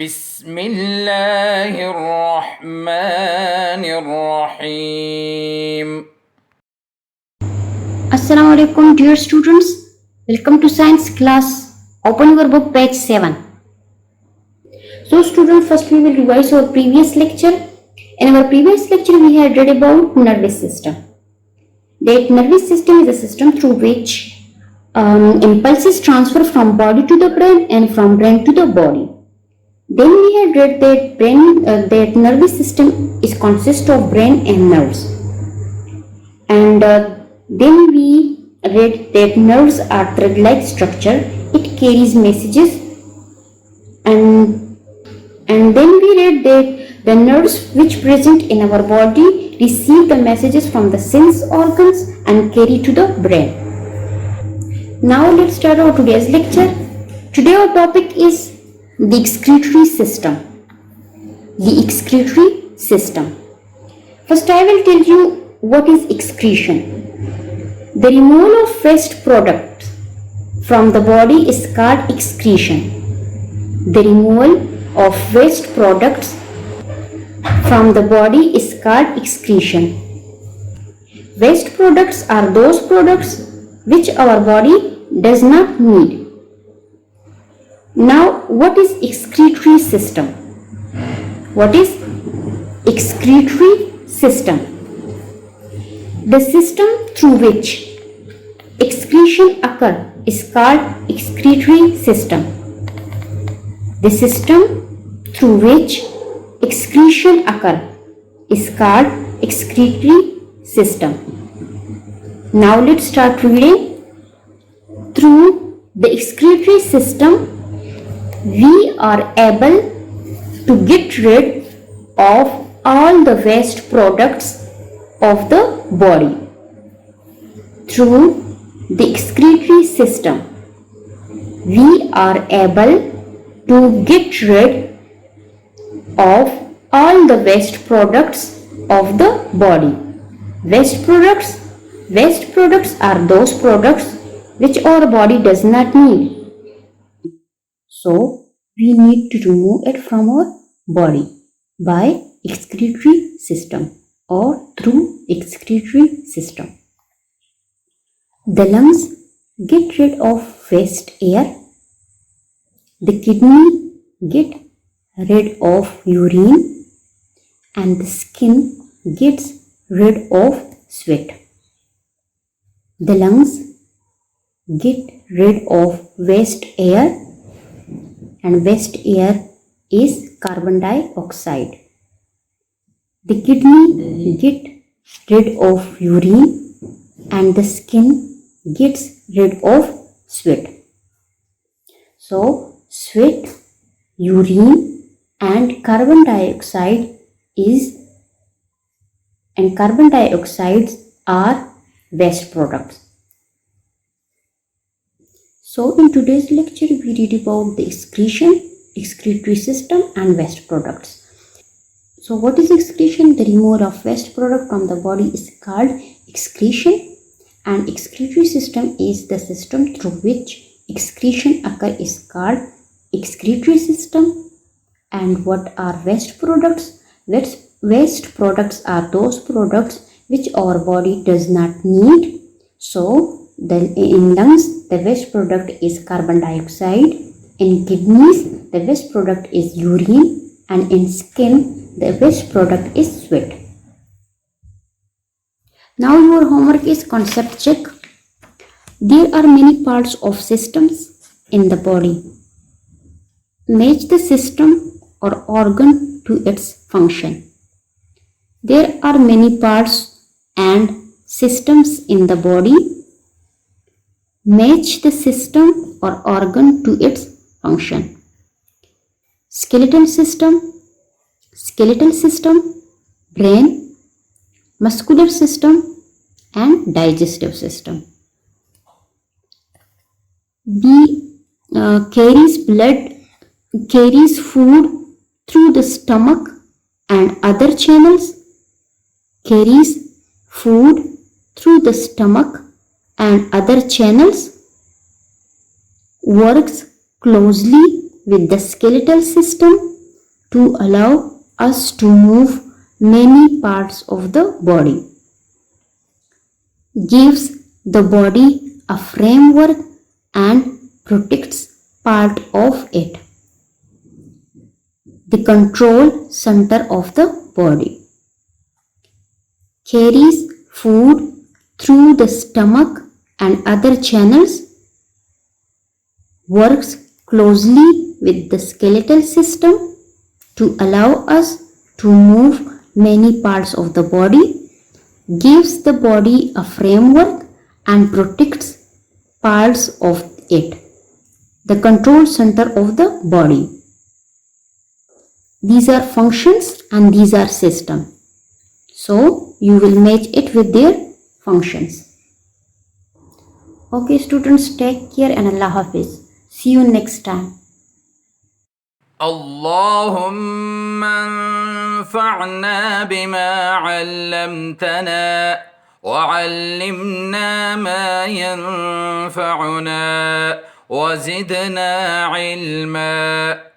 بسم الله الرحمن الرحيم. Assalamu alaikum dear students. Welcome to science class. Open your book page 7. So students, first we will revise our previous lecture. In our previous lecture we had read about nervous system. That nervous system is a system through which impulses transfer from body to the brain and from brain to the body. Then we had read that that nervous system is consist of brain and nerves. And then we read that nerves are thread-like structure. It carries messages, and then we read that the nerves which present in our body receive the messages from the sense organs and carry to the brain. Now let's start our today's lecture. Today our topic is the excretory system. The excretory system. First I will tell you what is excretion. The removal of waste products from the body is called excretion. The removal of waste products from the body is called excretion. Waste products are those products which our body does not need. Now, what is excretory system? What is excretory system? The system through which excretion occurs is called excretory system. The system through which excretion occurs is called excretory system. Now let's start reading. Through the excretory system, we are able to get rid of all the waste products of the body. Through the excretory system, we are able to get rid of all the waste products of the body. Waste products are those products which our body does not need. So, we need to remove it from our body by excretory system or through excretory system. The lungs get rid of waste air. The kidney get rid of urine, and the skin gets rid of sweat. The lungs get rid of waste air, and waste air is carbon dioxide. The kidney get rid of urine, and the skin gets rid of sweat. So sweat, urine and carbon dioxides are waste products. So in today's lecture we read about the excretion, excretory system and waste products. So what is excretion? The removal of waste product from the body is called excretion, and excretory system is the system through which excretion occurs is called excretory system. And what are waste products? Waste products are those products which our body does not need. So in lungs the waste product is carbon dioxide, in kidneys the waste product is urine, and in skin the waste product is sweat. Now your homework is concept check. There are many parts of systems in the body. Match the system or organ to its function. There are many parts and systems in the body. Match the system or organ to its function. Skeletal system, brain, muscular system and digestive system. B carries food through the stomach and other channels. Carries food through the stomach and other channels. Works closely with the skeletal system to allow us to move many parts of the body. Gives the body a framework and protects part of it. The control center of the body. Carries food through the stomach and other channels. Works closely with the skeletal system to allow us to move many parts of the body. Gives the body a framework and protects parts of it. The control center of the body. These are functions and these are system. So you will match it with their functions. Okay students, take care and Allah Hafiz. See you next time. اللهم انفعنا بما علمتنا وعلمنا ما ينفعنا وزدنا علما.